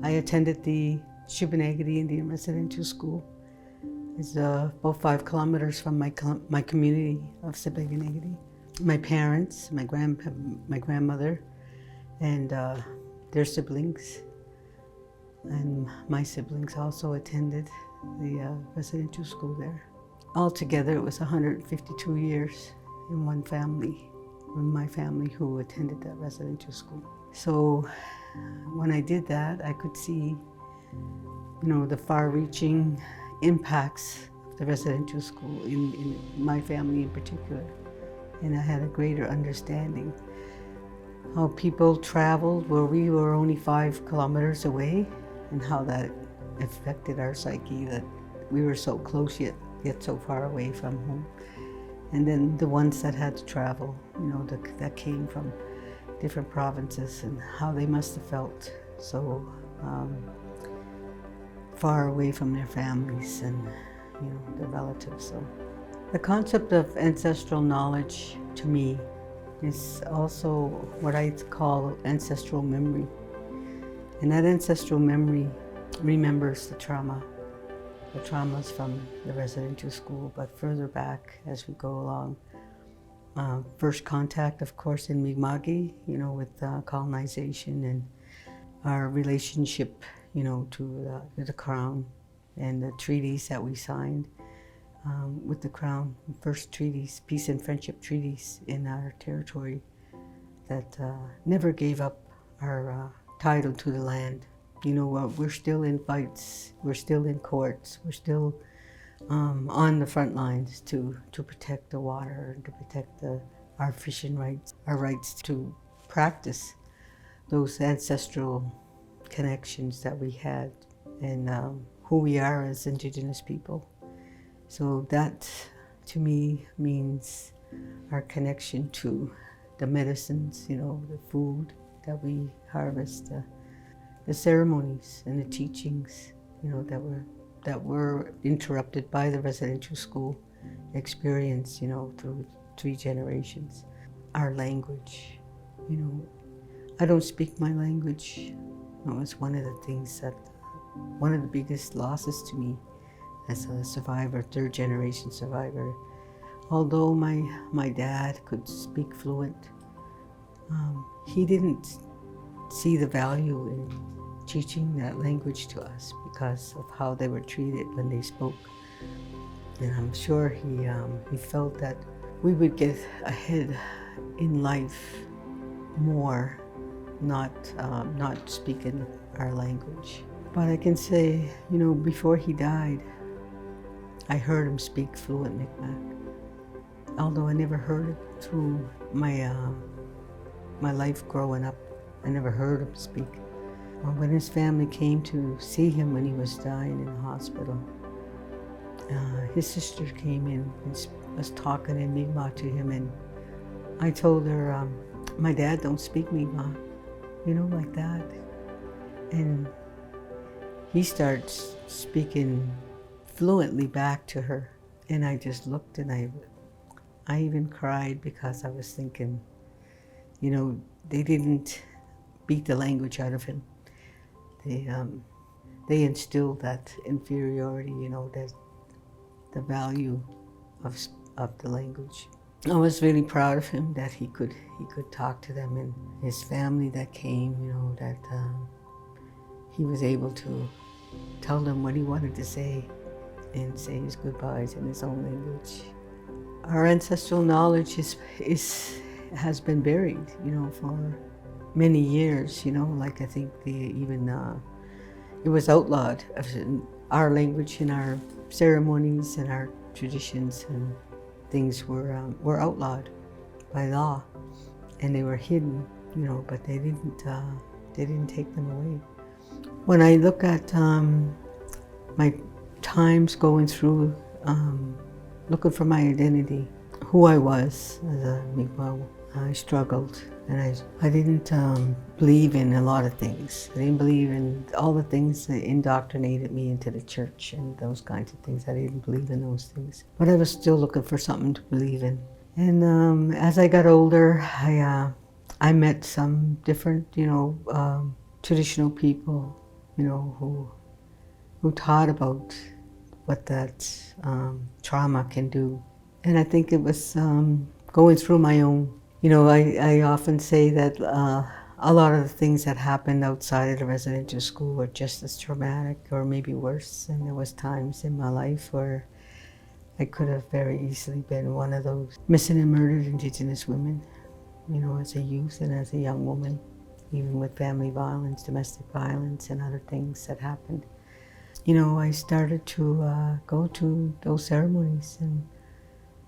I attended the Shubenacadie Indian Residential School. It's about 5 kilometers from my community of Shubenacadie. My parents, my grandmother, and their siblings, and my siblings also attended the residential school there. Altogether, it was 152 years in one family, in my family who attended that residential school. So when I did that, I could see, the far-reaching impacts of the residential school in my family in particular. And I had a greater understanding how people traveled where we were only 5 kilometers away, and how that affected our psyche, that we were so close yet so far away from home. And then the ones that had to travel, that came from different provinces, and how they must have felt so far away from their families and their relatives. So the concept of ancestral knowledge to me is also what I call ancestral memory. And that ancestral memory remembers the traumas from the residential school, but further back as we go along. First contact, of course, in Mi'kma'ki, with colonization, and our relationship, to the Crown, and the treaties that we signed with the Crown. First treaties, peace and friendship treaties in our territory that never gave up our title to the land. We're still in fights, we're still in courts, we're still on the front lines to protect the water, and to protect our fishing rights, our rights to practice those ancestral connections that we had, and who we are as Indigenous people. So that, to me, means our connection to the medicines, the food that we harvest, the ceremonies and the teachings, that were interrupted by the residential school experience, through 3 generations. Our language, I don't speak my language. It's one of the things one of the biggest losses to me as a survivor, 3rd generation survivor. Although my dad could speak fluent, he didn't see the value in teaching that language to us because of how they were treated when they spoke. And I'm sure he felt that we would get ahead in life more, not speaking our language. But I can say, before he died, I heard him speak fluent Mi'kmaq. Although I never heard it through my life growing up, I never heard him speak. When his family came to see him when he was dying in the hospital, his sister came in and was talking in Mi'kmaq to him, and I told her, my dad don't speak Mi'kmaq, like that. And he starts speaking fluently back to her, and I just looked, and I even cried, because I was thinking, they didn't beat the language out of him. They instilled that inferiority, that the value of the language. I was really proud of him that he could talk to them, and his family that came, that he was able to tell them what he wanted to say and say his goodbyes in his own language. Our ancestral knowledge has been buried, for many years, like I think it was outlawed, our language in our ceremonies and our traditions and things were outlawed by law, and they were hidden, but they didn't take them away. When I look at my times going through looking for my identity, who I was as a Mi'kmaq, I struggled, and I didn't believe in a lot of things. I didn't believe in all the things that indoctrinated me into the church and those kinds of things. I didn't believe in those things. But I was still looking for something to believe in. And as I got older, I met some different, traditional people who taught about what that trauma can do. And I think it was going through my own, I often say that a lot of the things that happened outside of the residential school were just as traumatic or maybe worse. And there was times in my life where I could have very easily been one of those missing and murdered Indigenous women, as a youth and as a young woman, even with family violence, domestic violence, and other things that happened. I started to go to those ceremonies and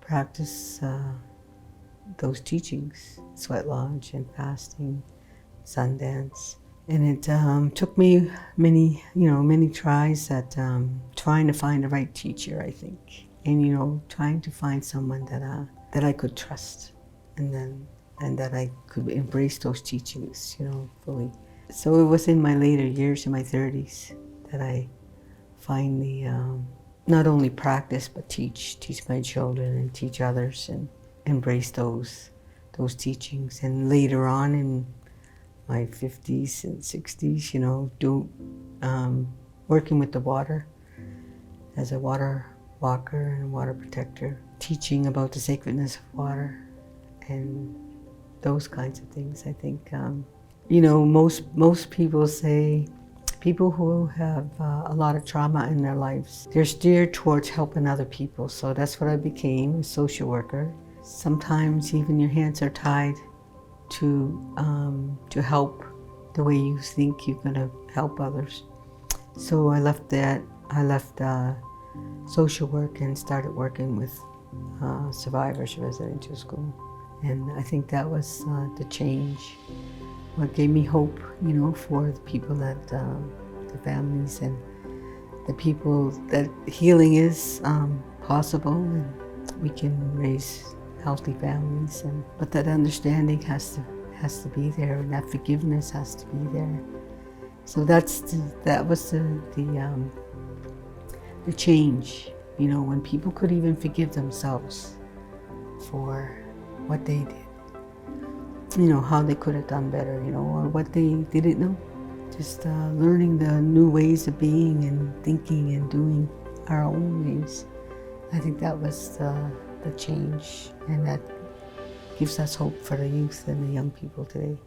practice those teachings, sweat lodge and fasting, Sundance. And it took me many tries at trying to find the right teacher, I think. And, trying to find someone that I could trust and that I could embrace those teachings, fully. So it was in my later years, in my 30s, that I finally not only practice but teach my children and teach others and embrace those teachings. And later on in my 50s and 60s, working with the water as a water walker and water protector, teaching about the sacredness of water and those kinds of things. I think, most people say, people who have a lot of trauma in their lives, they're steered towards helping other people. So that's what I became, a social worker. Sometimes even your hands are tied to help the way you think you're going to help others. So I left that. I left social work and started working with survivors residential school. And I think that was the change. What gave me hope, for the people that, the families and the people that healing is possible and we can raise healthy families. But that understanding has to be there, and that forgiveness has to be there. So that was the change, when people could even forgive themselves for what they did, how they could have done better, or what they didn't know. Just learning the new ways of being and thinking and doing our own ways. I think that was the change, and that gives us hope for the youth and the young people today.